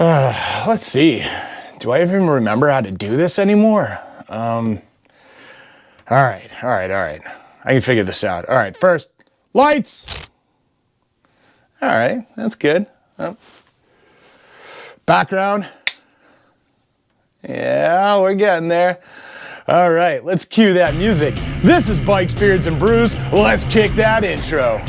Let's see. Do I even remember how to do this anymore? All right. I can figure this out. All right, first, lights. All right, that's good. Background. Yeah, we're getting there. All right, let's cue that music. This is Bikes, Beards, and Brews. Let's kick that intro.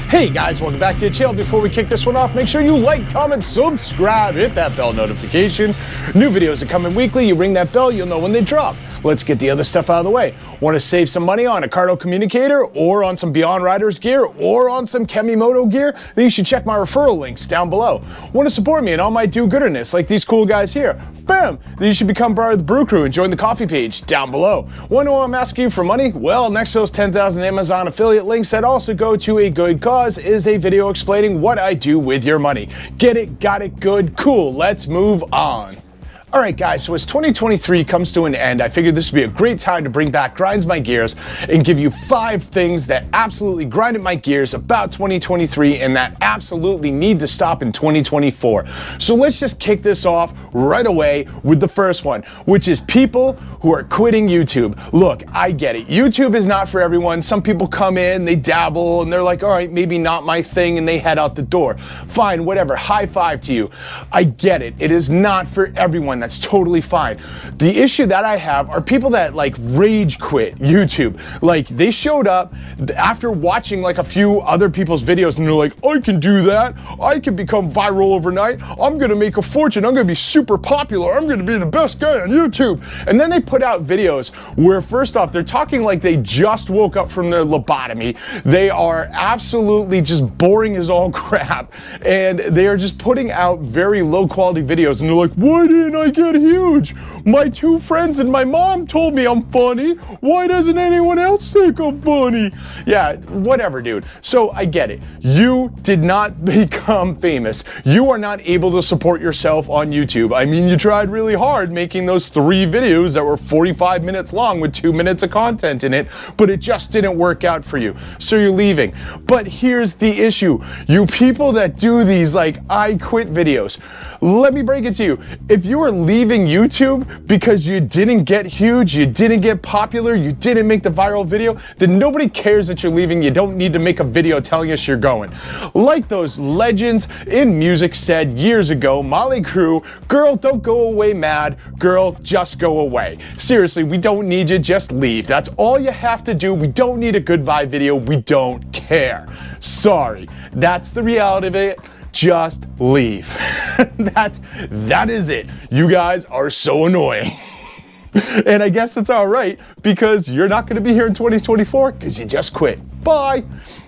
Hey guys, welcome back to the channel. Before we kick this one off, make sure you like, comment, subscribe, hit that bell notification. New videos are coming weekly. You ring that bell, you'll know when they drop. Let's get the other stuff out of the way. Want to save some money on a Cardo communicator or on some Beyond Riders gear or on some Kemimoto gear? Then you should check my referral links down below. Want to support me in all my do-gooderness like these cool guys here? Bam! Then you should become part of the Brew Crew and join the coffee page down below. Want to know I'm asking you for money? Well, next to those 10,000 Amazon affiliate links that also go to a good cause is a video explaining what I do with your money. Get it, got it, good, cool. Let's move on. All right, guys, so as 2023 comes to an end, I figured this would be a great time to bring back Grinds My Gears and give you 5 things that absolutely grinded my gears about 2023 and that absolutely need to stop in 2024. So let's just kick this off right away with the first one, which is people who are quitting YouTube. Look, I get it. YouTube is not for everyone. Some people come in, they dabble, and they're like, all right, maybe not my thing, and they head out the door. Fine, whatever, high five to you. I get it. It is not for everyone. That's totally fine. The issue that I have are people that like rage quit YouTube. Like they showed up after watching like a few other people's videos and they're like, I can do that. I can become viral overnight. I'm going to make a fortune. I'm going to be super popular. I'm going to be the best guy on YouTube. And then they put out videos where first off, they're talking like they just woke up from their lobotomy. They are absolutely just boring as all crap. And they are just putting out very low quality videos and they're like, why didn't I get huge? My 2 friends and my mom told me I'm funny. Why doesn't anyone else think I'm funny? Yeah, whatever, dude. So I get it. You did not become famous. You are not able to support yourself on YouTube. I mean, you tried really hard making those 3 videos that were 45 minutes long with 2 minutes of content in it, but it just didn't work out for you. So you're leaving. But here's the issue. You people that do these like I quit videos, let me break it to you. If you are leaving YouTube because you didn't get huge, you didn't get popular, you didn't make the viral video, then nobody cares that you're leaving. You don't need to make a video telling us you're going. Like those legends in music said years ago, Molly Krew, girl, don't go away mad, girl, just go away. Seriously, we don't need you, just leave. That's all you have to do. We don't need a good vibe video. We don't care. Sorry, that's the reality of it. Just leave. That is it. You guys are so annoying. And I guess it's all right because you're not going to be here in 2024 because you just quit. Bye.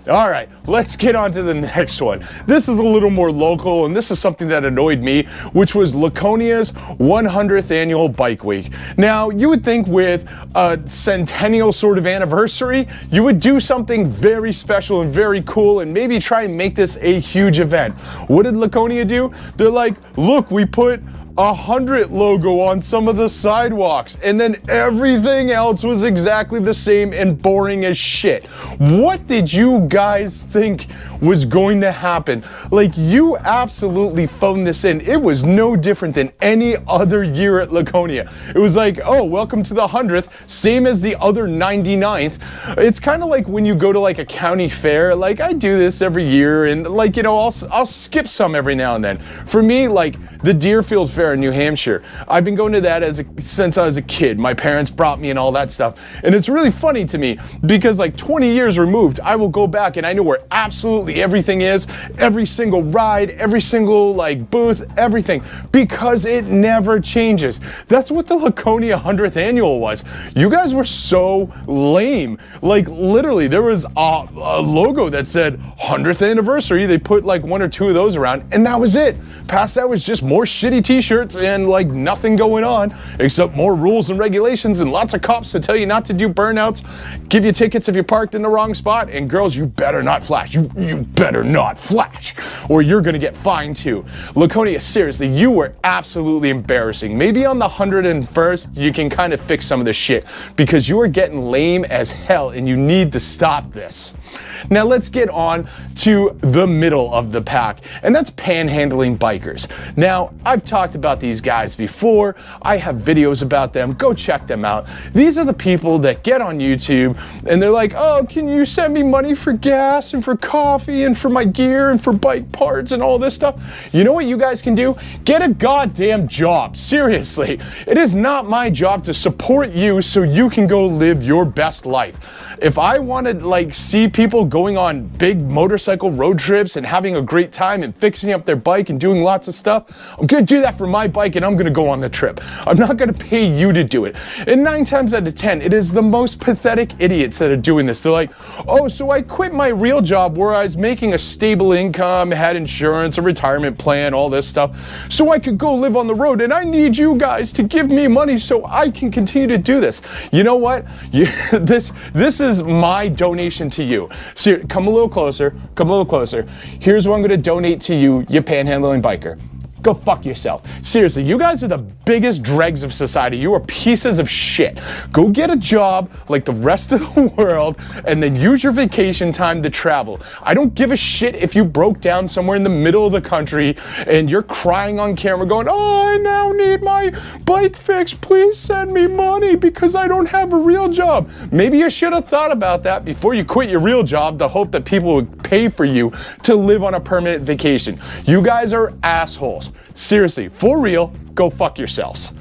All right, let's get on to the next one. This is a little more local, and this is something that annoyed me, which was Lonia's 100th annual bike week. Now, you would think with a centennial sort of anniversary, you would do something very special and very cool and maybe try and make this a huge event. What did Lonia do? They're like, look, we put 100 logo on some of the sidewalks, and then everything else was exactly the same and boring as shit. What did you guys think was going to happen? Like, you absolutely phoned this in. It was no different than any other year at Lonia. It was like, oh, welcome to the 100th, same as the other 99th. It's kind of like when you go to like a county fair. Like, I do this every year, and like, you know, I'll skip some every now and then. For me, like, the Deerfield Fair in New Hampshire, I've been going to that since I was a kid. My parents brought me and all that stuff. And it's really funny to me because like 20 years removed, I will go back and I know where absolutely everything is, every single ride, every single like booth, everything, because it never changes. That's what the Lonia 100th annual was. You guys were so lame. Like literally there was a logo that said 100th anniversary. They put like 1 or 2 of those around and that was it. Past that was just more shitty t-shirts and like nothing going on except more rules and regulations and lots of cops to tell you not to do burnouts, give you tickets if you parked in the wrong spot, and girls, you better not flash. You better not flash or you're gonna get fined too. Laconia, seriously, you were absolutely embarrassing. Maybe on the 101st you can kind of fix some of this shit because you are getting lame as hell and you need to stop this. Now let's get on to the middle of the pack, and that's panhandling bikers. Now, I've talked about these guys before. I have videos about them. Go check them out. These are the people that get on YouTube and they're like, oh, can you send me money for gas and for coffee and for my gear and for bike parts and all this stuff? You know what you guys can do? Get a goddamn job. Seriously. It is not my job to support you so you can go live your best life. If I want to like see people going on big motorcycle road trips and having a great time and fixing up their bike and doing lots of stuff, I'm going to do that for my bike and I'm going to go on the trip. I'm not going to pay you to do it. And 9 times out of 10, it is the most pathetic idiots that are doing this. They're like, oh, so I quit my real job where I was making a stable income, had insurance, a retirement plan, all this stuff, so I could go live on the road, and I need you guys to give me money so I can continue to do this. You know what? This is my donation to you. So come a little closer, come a little closer. Here's what I'm gonna donate to you, you panhandling biker. Go fuck yourself. Seriously, you guys are the biggest dregs of society. You are pieces of shit. Go get a job like the rest of the world and then use your vacation time to travel. I don't give a shit if you broke down somewhere in the middle of the country and you're crying on camera going, oh, I now need my bike fixed. Please send me money because I don't have a real job. Maybe you should have thought about that before you quit your real job to hope that people would pay for you to live on a permanent vacation. You guys are assholes. Seriously, for real, go fuck yourselves.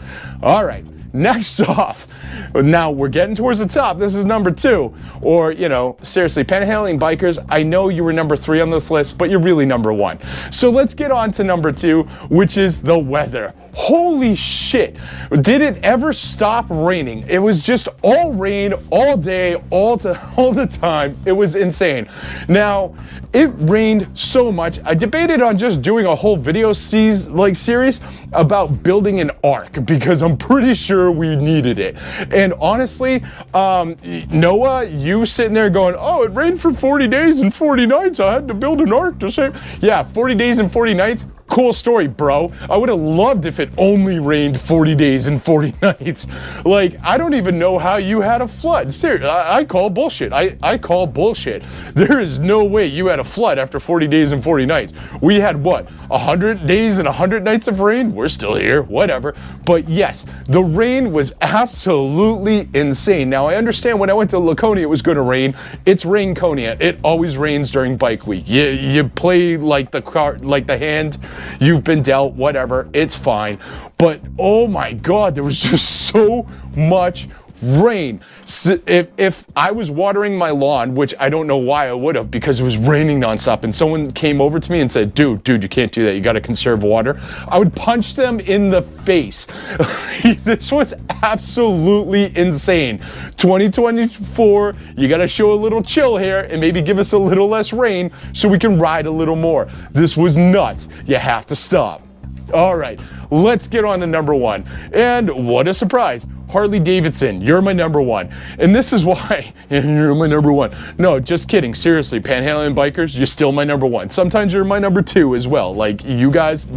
All right, next off. Now we're getting towards the top. This is number 2. Or, you know, seriously, panhandling bikers, I know you were number 3 on this list, but you're really number 1. So let's get on to number 2, which is the weather. Holy shit. Did it ever stop raining? It was just all rain, all day, all the time. It was insane. Now, it rained so much. I debated on just doing a whole video series about building an ark because I'm pretty sure we needed it. And honestly, Noah, you sitting there going, oh, it rained for 40 days and 40 nights. I had to build an ark to save. Yeah, 40 days and 40 nights. Cool story, bro. I would have loved if it only rained 40 days and 40 nights. Like, I don't even know how you had a flood. Seriously, I call bullshit. I call bullshit. There is no way you had a flood after 40 days and 40 nights. We had, what, 100 days and 100 nights of rain? We're still here, whatever. But yes, the rain was absolutely insane. Now, I understand when I went to Laconia, it was going to rain. It's Rainconia. It always rains during bike week. You play like the hand you've been dealt, whatever, it's fine. But oh my God, there was just so much rain. So if I was watering my lawn, which I don't know why I would have because it was raining nonstop, and someone came over to me and said, dude, you can't do that. You got to conserve water. I would punch them in the face. This was absolutely insane. 2024, you got to show a little chill here and maybe give us a little less rain so we can ride a little more. This was nuts. You have to stop. All right, let's get on to number 1. And what a surprise. Harley Davidson, you're my number 1. And this is why you're my number 1. No, just kidding. Seriously, panhandling bikers, you're still my number 1. Sometimes you're my number 2 as well. Like, you guys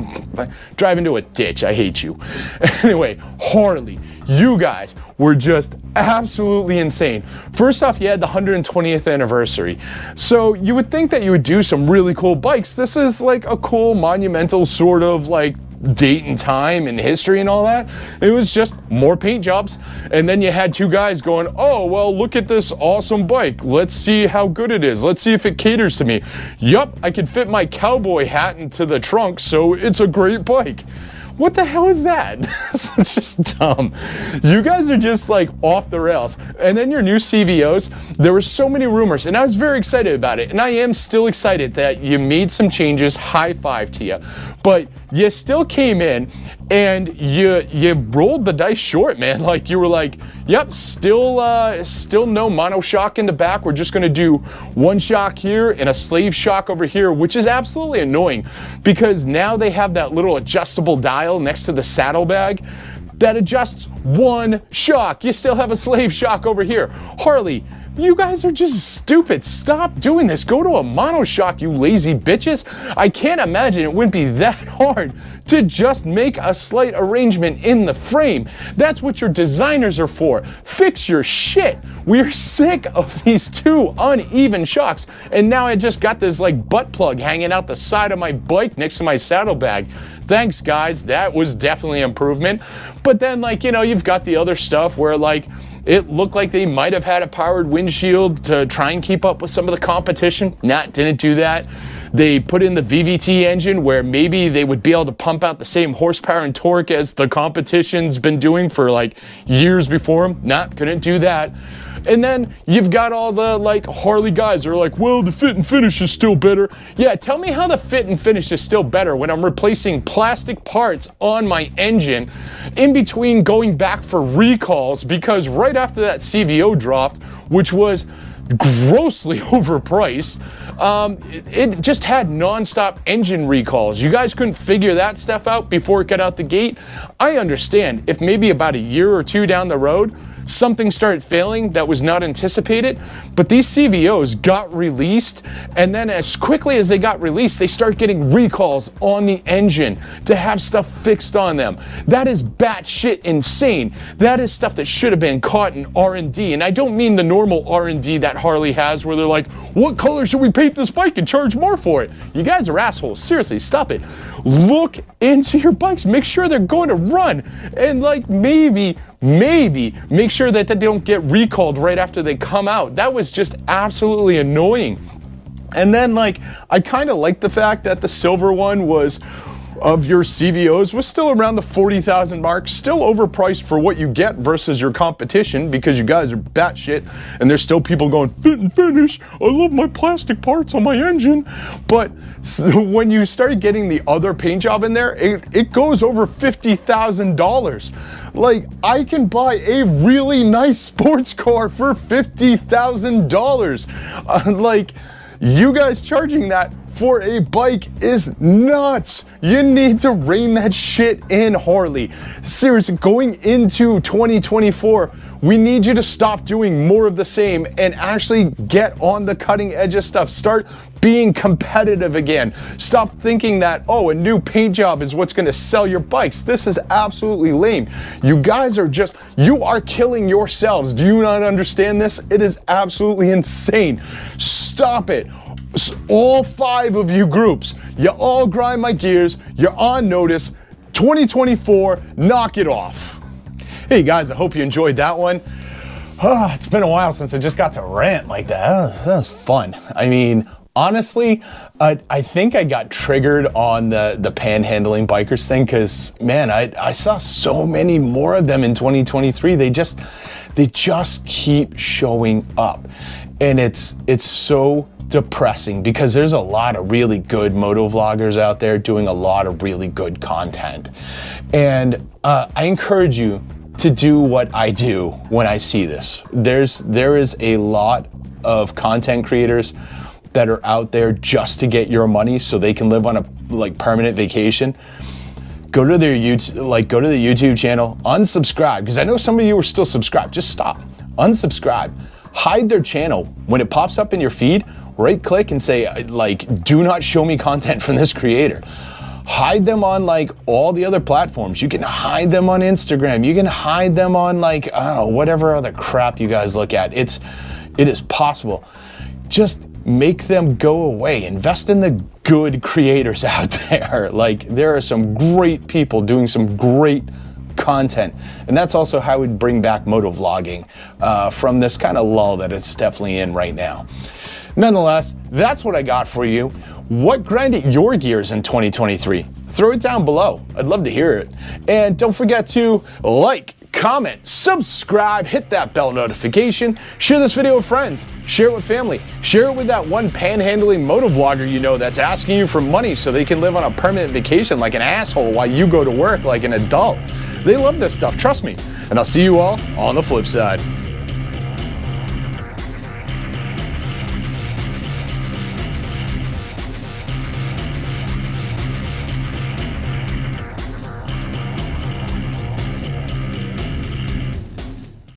drive into a ditch. I hate you. Anyway, Harley, you guys were just absolutely insane. First off, you had the 120th anniversary. So you would think that you would do some really cool bikes. This is like a cool monumental sort of like date and time and history and all that. It was just more paint jobs. And then you had 2 guys going, oh, well, look at this awesome bike. Let's see how good it is. Let's see if it caters to me. Yup, I can fit my cowboy hat into the trunk, so it's a great bike. What the hell is that? It's just dumb. You guys are just like off the rails. And then your new CVOs, there were so many rumors and I was very excited about it. And I am still excited that you made some changes. High five to you. But you still came in and you rolled the dice short, man. Like, you were like, yep, still no mono shock in the back. We're just gonna do one shock here and a slave shock over here, which is absolutely annoying because now they have that little adjustable dial next to the saddlebag that adjusts one shock. You still have a slave shock over here. Harley, you guys are just stupid. Stop doing this. Go to a monoshock, you lazy bitches. I can't imagine it wouldn't be that hard to just make a slight arrangement in the frame. That's what your designers are for. Fix your shit. We're sick of these two uneven shocks. And now I just got this like butt plug hanging out the side of my bike next to my saddlebag. Thanks, guys. That was definitely improvement. But then, like, you know, you've got the other stuff where, like, it looked like they might have had a powered windshield to try and keep up with some of the competition. Nah, didn't do that. They put in the VVT engine where maybe they would be able to pump out the same horsepower and torque as the competition's been doing for like years before them. Nah, couldn't do that. And then you've got all the like Harley guys who are like, well, the fit and finish is still better. Yeah, tell me how the fit and finish is still better when I'm replacing plastic parts on my engine in between going back for recalls, because right after that CVO dropped, which was grossly overpriced, it just had non-stop engine recalls. You guys couldn't figure that stuff out before it got out the gate. I understand if maybe about a year or two down the road, something started failing that was not anticipated, but these CVOs got released, and then as quickly as they got released, they start getting recalls on the engine to have stuff fixed on them. That is batshit insane. That is stuff that should have been caught in R&D, and I don't mean the normal R&D that Harley has where they're like, what color should we paint this bike and charge more for it? You guys are assholes. Seriously, stop it. Look into your bikes. Make sure they're going to run, and like maybe make sure that they don't get recalled right after they come out. That was just absolutely annoying. And then like, I kind of like the fact that the silver one was, of your CVOs, was still around the 40,000 mark, still overpriced for what you get versus your competition, because you guys are batshit and there's still people going, fit and finish, I love my plastic parts on my engine. But when you started getting the other paint job in there, it goes over $50,000. Like, I can buy a really nice sports car for $50,000. Like, you guys charging that for a bike is nuts. You need to rein that shit in, Harley. Seriously, going into 2024, we need you to stop doing more of the same and actually get on the cutting edge of stuff. Start being competitive again. Stop thinking that, oh, a new paint job is what's gonna sell your bikes. This is absolutely lame. You guys are just, you are killing yourselves. Do you not understand this? It is absolutely insane. Stop it. All 5 of you groups, you all grind my gears, you're on notice. 2024, knock it off. Hey guys, I hope you enjoyed that one. It's been a while since I just got to rant like that. That was fun. I mean, honestly, I think I got triggered on the panhandling bikers thing because, man, I saw so many more of them in 2023. They just keep showing up. And it's so depressing because there's a lot of really good motovloggers out there doing a lot of really good content. And I encourage you to do what I do when I see this. There is a lot of content creators that are out there just to get your money so they can live on a like permanent vacation. Go to their YouTube, go to the YouTube channel, unsubscribe, because I know some of you are still subscribed. Just stop, unsubscribe, hide their channel. When it pops up in your feed, right click and say like, do not show me content from this creator. Hide them on like all the other platforms. You can hide them on Instagram. You can hide them on like, I don't know, whatever other crap you guys look at. It is possible. Just make them go away. Invest in the good creators out there. Like, there are some great people doing some great content. And that's also how we'd bring back motovlogging from this kind of lull that it's definitely in right now. Nonetheless, that's what I got for you. What grinded your gears in 2023? Throw it down below. I'd love to hear it. And don't forget to like, comment, subscribe, hit that bell notification, share this video with friends, share it with family, share it with that one panhandling motovlogger you know that's asking you for money so they can live on a permanent vacation like an asshole while you go to work like an adult. They love this stuff, trust me. And I'll see you all on the flip side.